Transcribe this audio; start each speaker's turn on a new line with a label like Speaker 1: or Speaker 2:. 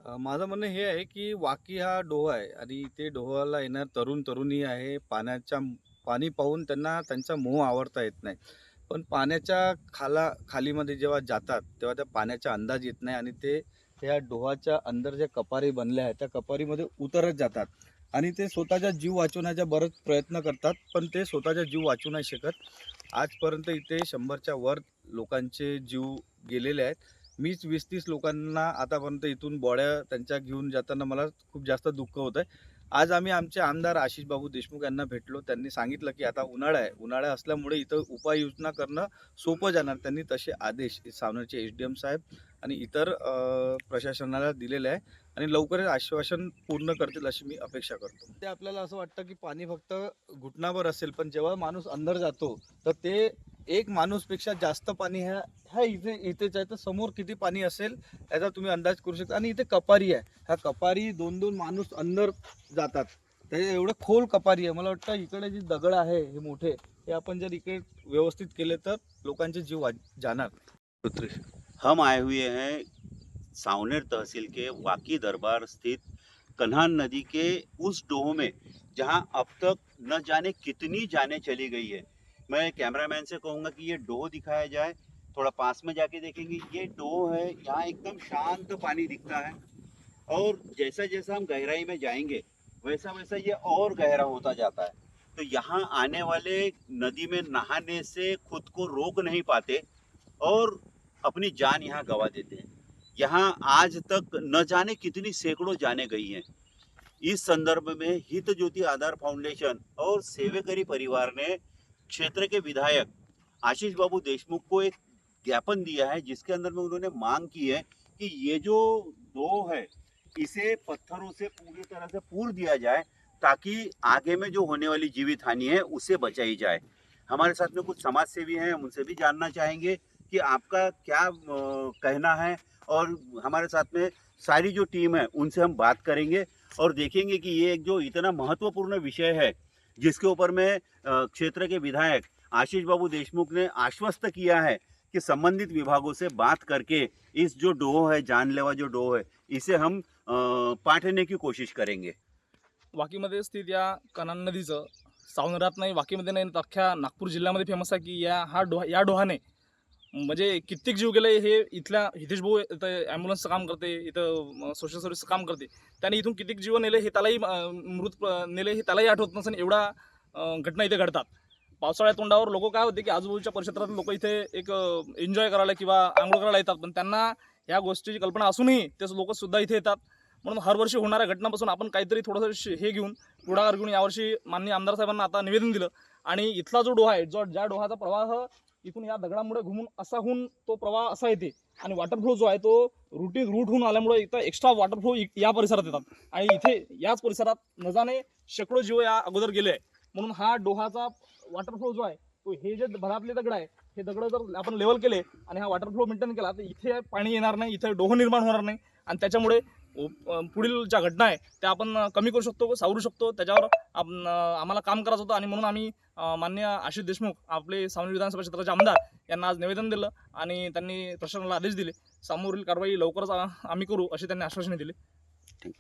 Speaker 1: माझं म्हणणं हे आहे, की वाकी हा डोह आहे आणि ते डोहाला येणारे तरुण-तरुणी आहे. पाणी पाहून त्यांना त्यांचा मोह आवरता येत नाही. पण पाण्याच्या खालीमध्ये जेव्हा जातात, तेव्हा त्या पाण्याचा अंदाज येत नाही आणि ते त्या डोहाच्या अंदर ज्या कपारी बनल्या आहेत, त्या कपारीमध्ये उतरत जातात आणि ते स्वतःचा जीव वाचवण्याचा बरेच प्रयत्न करतात, पण ते स्वतःचा जीव वाचवू नाही शकत. आजपर्यंत इथे 100च्या वर लोकांचे जीव गेलेले आहेत. मीच 20-30 लोकांना आतापर्यंत इथून बॉड्या त्यांच्या घेऊन जाताना मला खूप जास्त दुःख होत आहे. आज आम्ही आमचे आमदार आशिष बाबू देशमुख यांना भेटलो. त्यांनी सांगितलं, की आता उन्हाळा आहे. उन्हाळा असल्यामुळे इथं उपाययोजना करणं सोपं जाणार. त्यांनी तसे आदेश सावनेरचे एस-डी-एम साहेब आणि इतर प्रशासनाला दिलेले आहे आणि लवकरच आश्वासन पूर्ण करतील अशी मी अपेक्षा करतो. ते आपल्याला असं वाटतं, की पाणी फक्त घुटणाभर असेल, पण जेव्हा माणूस अंदर जातो, तर ते एक माणूसपेक्षा जास्त पाणी ह्या इथेच आहे. तर समोर किती पाणी असेल याचा तुम्ही अंदाज करू शकता आणि इथे कपारी आहे. ह्या कपारी 2-2 माणूस अंदर जातात. त्याच्या एवढं खोल कपारी आहे. मला वाटतं इकडे जे दगड आहे हे मोठे, हे आपण जर इकडे व्यवस्थित केले तर लोकांचे जीव जाणार.
Speaker 2: हम आए हुए हैं सावनेर तहसील के वाकी दरबार स्थित कन्हान नदी के उस डोह में जहां अब तक न जाने कितनी जानें चली गई है। मैं कैमरामैन से कहूंगा कि ये डोह दिखाया जाए। थोड़ा पास में जाके देखेंगे, ये डोह है। यहाँ एकदम शांत पानी दिखता है और जैसा जैसा हम गहराई में जाएंगे वैसा वैसा ये और गहरा होता जाता है। तो यहाँ आने वाले नदी में नहाने से खुद को रोक नहीं पाते और अपनी जान यहाँ गंवा देते हैं। यहाँ आज तक न जाने कितनी सैकड़ों जाने गई हैं। इस संदर्भ में हित ज्योति आधार फाउंडेशन और सेवेकरी परिवार ने क्षेत्र के विधायक आशीष बाबू देशमुख को एक ज्ञापन दिया है, जिसके अंदर में उन्होंने मांग की है कि ये जो डोह है इसे पत्थरों से पूरी तरह से पूर दिया जाए, ताकि आगे में जो होने वाली जीवित हानि है उससे बचाई जाए। हमारे साथ में कुछ समाज सेवी हैं, हम उनसे भी जानना चाहेंगे कि आपका क्या कहना है। और हमारे साथ में सारी जो टीम है उनसे हम बात करेंगे और देखेंगे कि ये एक जो इतना महत्वपूर्ण विषय है, जिसके ऊपर में क्षेत्र के विधायक आशीष बाबू देशमुख ने आश्वस्त किया है कि संबंधित विभागों से बात करके इस जो डोह है, जानलेवा जो डोह है, इसे हम पाठने की कोशिश करेंगे।
Speaker 3: वाकीमध्ये स्थित या कन्हान नदीचं सावनेरात नाही, वाकीमध्ये नाही, तर अख्ख्या नागपूर जिल्ह्यामध्ये फेमस आहे की या डोहाने म्हणजे कित्येक जीव गेले। हे इथल्या हितेश भाऊ इथं ॲम्ब्युलन्सचं काम करते, इथं सोशल सर्व्हिसचं काम करते. त्याने इथून कित्येक जीव नेले हे त्यालाही नेले हे त्यालाही आठवत नसेल. एवढा घटना इथे घडतात. पावसाळ्या तोंडावर लोक काय होते की आजूबाजूच्या परिसरात लोक इथे एक एन्जॉय करायला किंवा आंघोळ करायला येतात, पण त्यांना ह्या गोष्टीची कल्पना असूनही ते लोक सुद्धा इथे येतात. म्हणून हरवर्षी होणाऱ्या घटनांपासून आपण काहीतरी थोडंसं हे घेऊन पुढाकार घेऊन यावर्षी माननीय आमदार साहेबांना आता निवेदन दिलं आणि इथला जो डोहा आहे, ज्या डोहाचा प्रवाह इथून या दगडामुळे घुमून असा होऊन तो प्रवाह असा येते आणि वॉटरफ्लो जो आहे तो रूट होऊन आल्यामुळे इथं एक्स्ट्रा वॉटरफ्लो या परिसरात येतात आणि इथे याच परिसरात न जाणे शेकडो जीव या अगोदर गेले आहे. म्हणून हा डोहाचा वॉटरफ्लो जो आहे तो हे जे भरातले दगड आहे, हे दगड जर आपण लेवल केले आणि हा वॉटरफ्लो मेंटेन केला तर इथे पाणी येणार नाही, इथे डोह निर्माण होणार नाही आणि त्याच्यामुळे पुढील ज्या घटना आहे त्या आपण कमी करू शकतो, सावरू शकतो. त्याच्यावर आम्हाला काम करायचं होतं आणि म्हणून आम्ही माननीय आशिष देशमुख आपले सावनेर विधानसभा क्षेत्राचे आमदार यांना आज निवेदन दिलं आणि त्यांनी प्रशासनाला आदेश दिले. समोरील कारवाई लवकरच आम्ही करू अशी त्यांनी आश्वासने दिली.
Speaker 2: थँक्यू.